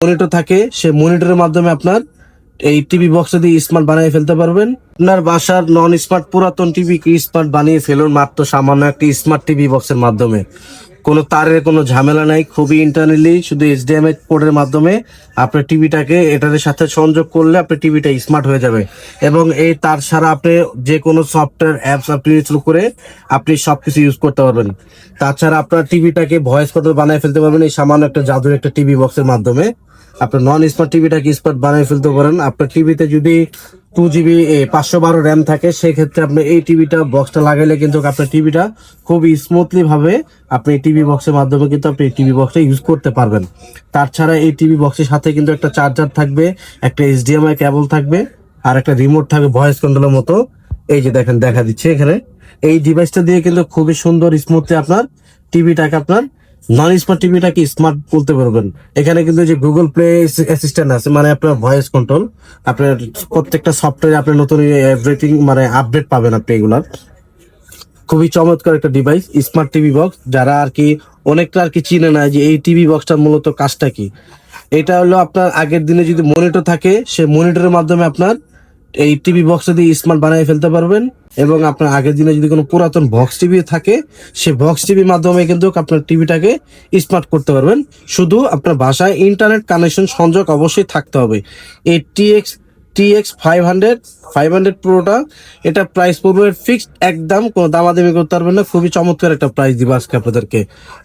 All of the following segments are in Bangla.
মনিটর থাকে সে মনিটরের মাধ্যমে আপনার এই টিভি বক্সটা দিয়ে স্মার্ট বানিয়ে ফেলতে পারবেন। আপনার বাসার নন স্মার্ট পুরাতন টিভি কি স্মার্ট বানিয়ে ফেলুন মাত্র সামান্য একটি স্মার্ট টিভি বক্সের মাধ্যমে। কোনো তারের কোনো ঝামেলা নাই, খুবই ইন্টারনালি শুধু এইচডিএমআই পোর্টের মাধ্যমে আপনার টিভিটাকে এটার সাথে সংযোগ করলে আপনার টিভিটা স্মার্ট হয়ে যাবে। এবং এই তার ছাড়া আপনি যে কোনো সফটওয়্যার অ্যাপস আপনি ইনস্টল করে আপনি সবকিছু ইউজ করতে পারবেন। তাছাড়া আপনার টিভিটাকে ভয়েস কন্ট্রোল বানিয়ে ফেলতে পারবেন এই সামান্য একটা জাদুর একটা টিভি বক্সের মাধ্যমে। আপনার নন স্মার্ট টিভিটাকে স্মার্ট বানিয়ে ফেলতে পারেন। আপনার টিভিতে যদি 2 GB 512 র্যাম থাকে সেক্ষেত্রে আপনি এই টিভিটা বক্সটা লাগাইলে কিন্তু আপনার টিভিটা খুবই স্মুথলি ভাবে আপনি টিভি বক্সের মাধ্যমে কিন্তু আপনি টিভি বক্সটা ইউজ করতে পারবেন। তাছাড়া এই টিভি বক্সের সাথে কিন্তু একটা চার্জার থাকবে, একটা এইচডিএমআই কেবল থাকবে, আর একটা রিমোট থাকবে ভয়েস কন্ট্রোলের মতো। এই যে দেখেন দেখা দিচ্ছে এখানে। এই ডিভাইসটা দিয়ে কিন্তু খুবই সুন্দর স্মুথলি আপনার টিভিটাকে আপনার নন স্মার্ট টিভিটাকে স্মার্ট বলতে পারবেন। এখানে কিন্তু যে গুগল প্লে অ্যাসিস্ট্যান্ট আছে, মানে আপনার ভয়েস কন্ট্রোল, আপনার প্রত্যেকটা সফটওয়্যার আপনার নতুন এভরিথিং মানে আপডেট পাবেন আপনি এগুলার। খুবই চমৎকার একটা ডিভাইস স্মার্ট টিভি বক্স। যারা আর কি অনেকটা আর কি চিনে না যে এই টিভি বক্সটা মূলত কাজটা কি। এটা হলো আপনার আগের দিনে যদি মনিটর থাকে সে মনিটরের মাধ্যমে আপনার এই টিভি বক্সটা দিয়ে স্মার্ট বানিয়ে ফেলতে পারবেন। এবং আপনার আগের দিনে যদি কোনো পুরাতন বক্স টিভি থাকে সে বক্স টিভির মাধ্যমে কিন্তু আপনার টিভিটাকে স্মার্ট করতে পারবেন। শুধু আপনার বাসায় ইন্টারনেট কানেকশন সংযোগ অবশ্যই থাকতে হবে। এই টিএক্স 500 প্রোটা এটা প্রাইস পড়বে ফিক্সড একদম, কোনো দামাদামি করতে পারবেন না। খুবই চমৎকার একটা প্রাইস দিব আজকে আপনাদেরকে।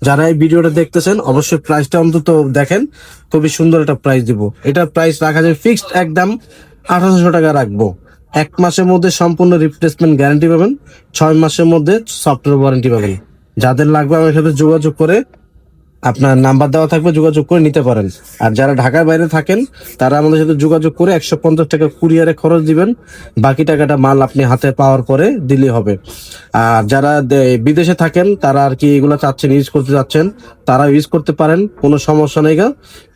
যারা এই ভিডিওটা দেখতেছেন অবশ্যই প্রাইসটা অন্তত দেখেন, খুবই সুন্দর একটা প্রাইস দিব। এটা প্রাইস রাখা যায় ফিক্সড একদম 1800 টাকা রাখবো। 1 মাসের মধ্যে সম্পূর্ণ রিপ্লেসমেন্ট গ্যারান্টি পাবেন, 6 মাসের মধ্যে সফটওয়্যার ওয়ারেন্টি পাবেন। যাদের লাগবে আমার সাথে যোগাযোগ করে, আপনার নাম্বার দেওয়া থাকবে, যোগাযোগ করে নিতে পারেন। আর যারা ঢাকার বাইরে থাকেন তারা আমাদের সাথে যোগাযোগ করে 150 টাকা কুরিয়ারে খরচ দিবেন, বাকি টাকাটা মাল আপনি হাতে পাওয়ার পরে দিলে হবে। আর যারা বিদেশে থাকেন তারা আর কি এগুলো চাচ্ছেন ইউজ করতে চাচ্ছেন তারা ইউজ করতে পারেন, কোনো সমস্যা নেই গা।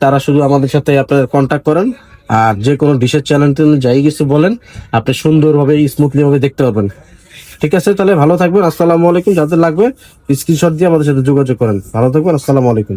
তারা শুধু আমাদের সাথে আপনার কন্ট্যাক্ট করেন। আর যে কোনো ডিশের চ্যানেল যাই কিছু বলেন আপনি সুন্দরভাবে স্মুথলি ভাবে দেখতে পারবেন। ঠিক আছে, তাহলে ভালো থাকবেন। আসসালামু আলাইকুম। যাদের লাগবে স্ক্রিনশট দিয়ে আমাদের সাথে যোগাযোগ করেন। ভালো থাকবেন। আসসালামু আলাইকুম।